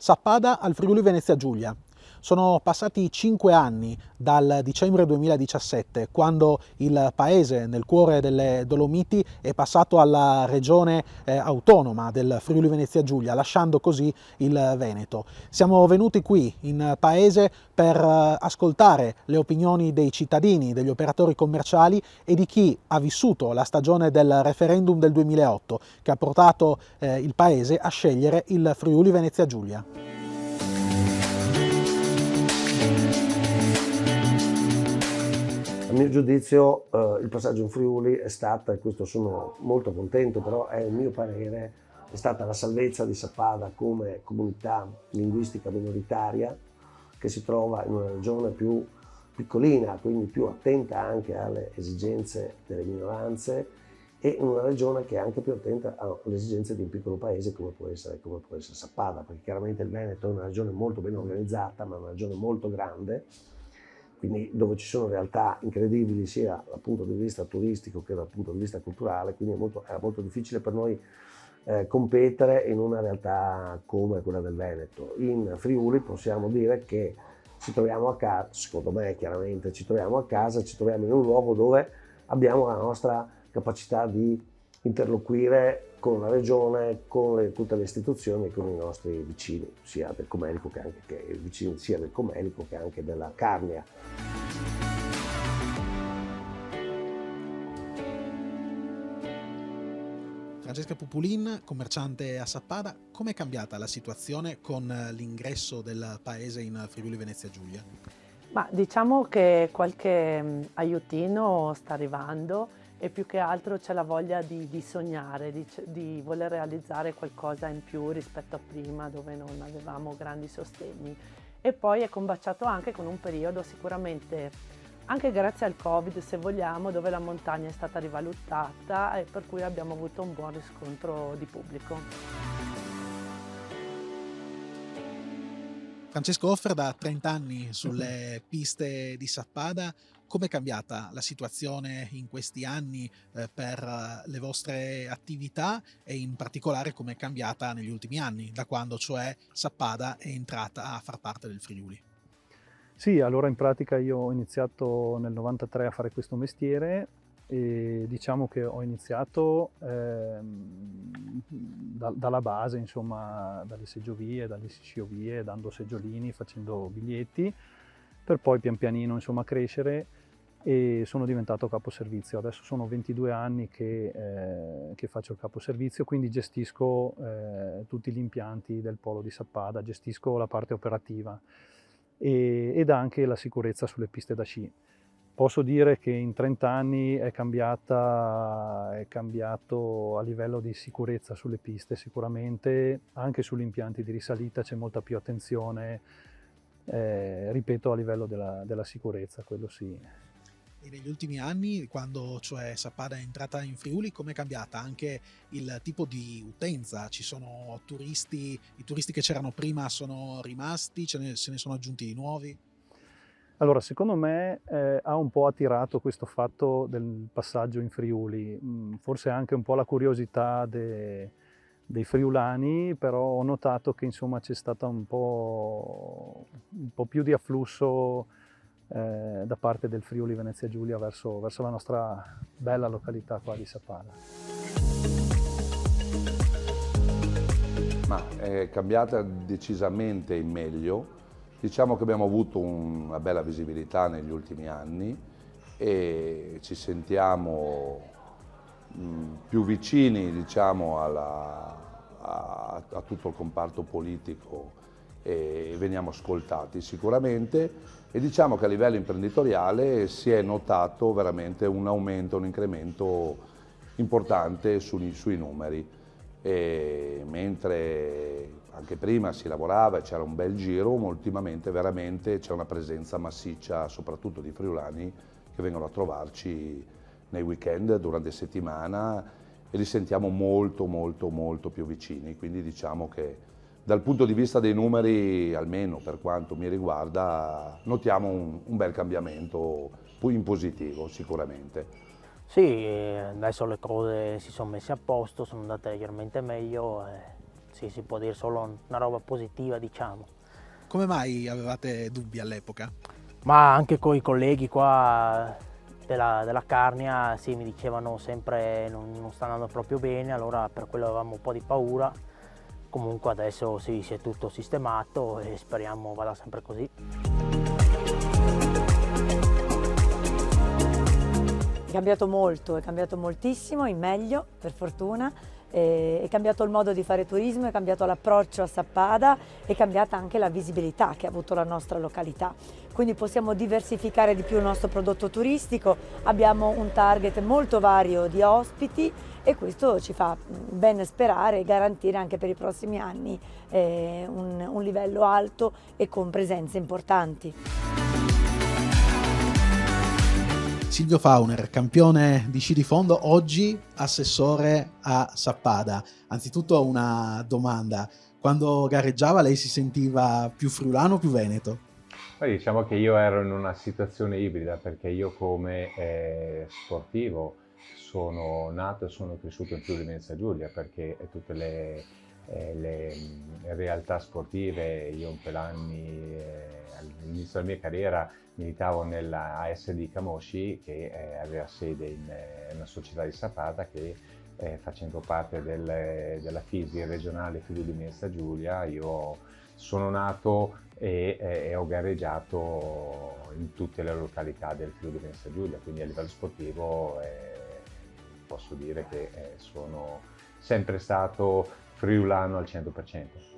Sappada al Friuli Venezia Giulia. Sono passati 5 anni dal dicembre 2017, quando il paese nel cuore delle Dolomiti è passato alla regione autonoma del Friuli Venezia Giulia, lasciando così il Veneto. Siamo venuti qui in paese per ascoltare le opinioni dei cittadini, degli operatori commerciali e di chi ha vissuto la stagione del referendum del 2008, che ha portato il paese a scegliere il Friuli Venezia Giulia. A mio giudizio il passaggio in Friuli è stata, e questo sono molto contento, però è il mio parere, è stata la salvezza di Sappada come comunità linguistica minoritaria che si trova in una regione più piccolina, quindi più attenta anche alle esigenze delle minoranze e in una regione che è anche più attenta alle esigenze di un piccolo paese come può essere Sappada, perché chiaramente il Veneto è una regione molto ben organizzata, ma è una regione molto grande, quindi dove ci sono realtà incredibili sia dal punto di vista turistico che dal punto di vista culturale, quindi era molto difficile per noi competere in una realtà come quella del Veneto. In Friuli possiamo dire che ci troviamo a casa, secondo me chiaramente ci troviamo a casa, ci troviamo in un luogo dove abbiamo la nostra capacità di interloquire con la regione, con tutte le istituzioni e con i nostri vicini, sia del Comelico sia del Comelico che anche della Carnia. Francesca Pupulin, commerciante a Sappada, com'è cambiata la situazione con l'ingresso del paese in Friuli Venezia Giulia? Ma diciamo che qualche aiutino sta arrivando e più che altro c'è la voglia di sognare, di voler realizzare qualcosa in più rispetto a prima dove non avevamo grandi sostegni. E poi è combaciato anche con un periodo sicuramente anche grazie al Covid, se vogliamo, dove la montagna è stata rivalutata e per cui abbiamo avuto un buon riscontro di pubblico. Francesco Offer da 30 anni sulle piste di Sappada, com'è cambiata la situazione in questi anni per le vostre attività e in particolare com'è cambiata negli ultimi anni, da quando cioè Sappada è entrata a far parte del Friuli? Sì, allora in pratica io ho iniziato nel 93 a fare questo mestiere e diciamo che ho iniziato dalla base, insomma, dalle seggiovie, dalle sciovie, dando seggiolini, facendo biglietti, per poi pian pianino, insomma, crescere e sono diventato caposervizio. Adesso sono 22 anni che faccio il caposervizio, quindi gestisco tutti gli impianti del polo di Sappada, gestisco la parte operativa ed anche la sicurezza sulle piste da sci. Posso dire che in 30 anni è cambiato a livello di sicurezza sulle piste sicuramente, anche sugli impianti di risalita c'è molta più attenzione, ripeto, a livello della sicurezza, quello sì. E negli ultimi anni, quando cioè Sappada è entrata in Friuli, com'è cambiata anche il tipo di utenza? Ci sono turisti, i turisti che c'erano prima sono rimasti, se ne sono aggiunti di nuovi? Allora, secondo me ha un po' attirato questo fatto del passaggio in Friuli, forse anche un po' la curiosità dei friulani, però ho notato che insomma c'è stata un po' più di afflusso da parte del Friuli Venezia Giulia verso la nostra bella località qua di Sappada. Ma è cambiata decisamente in meglio. Diciamo che abbiamo avuto una bella visibilità negli ultimi anni e ci sentiamo più vicini, diciamo, a tutto il comparto politico e veniamo ascoltati sicuramente, e diciamo che a livello imprenditoriale si è notato veramente un aumento, un incremento importante sui numeri. E mentre anche prima si lavorava e c'era un bel giro, ultimamente veramente c'è una presenza massiccia, soprattutto di friulani che vengono a trovarci nei weekend, durante la settimana, e li sentiamo molto più vicini. Quindi diciamo che dal punto di vista dei numeri, almeno per quanto mi riguarda, notiamo un bel cambiamento in positivo sicuramente. Sì, adesso le cose si sono messe a posto, sono andate leggermente meglio. sì, si può dire solo una roba positiva, diciamo. Come mai avevate dubbi all'epoca? Ma anche con i colleghi qua della Carnia, sì, mi dicevano sempre non sta andando proprio bene, allora per quello avevamo un po' di paura. Comunque adesso sì, si è tutto sistemato e speriamo vada sempre così. È cambiato molto, è cambiato moltissimo, in meglio, per fortuna. È cambiato il modo di fare turismo, è cambiato l'approccio a Sappada, è cambiata anche la visibilità che ha avuto la nostra località. Quindi possiamo diversificare di più il nostro prodotto turistico, abbiamo un target molto vario di ospiti e questo ci fa ben sperare e garantire anche per i prossimi anni un livello alto e con presenze importanti. Silvio Fauner, campione di sci di fondo, oggi assessore a Sappada. Anzitutto una domanda: quando gareggiava lei si sentiva più friulano o più veneto? Diciamo che io ero in una situazione ibrida, perché io come sportivo sono nato e sono cresciuto in Friuli Venezia Giulia, perché tutte le realtà sportive, io per anni all'inizio della mia carriera militavo nella ASD Camosci, che aveva sede in una società di Sappada, che facendo parte della FISI regionale Friuli Venezia Giulia, io sono nato e ho gareggiato in tutte le località del Friuli Venezia Giulia, quindi a livello sportivo posso dire che sono sempre stato friulano al 100%.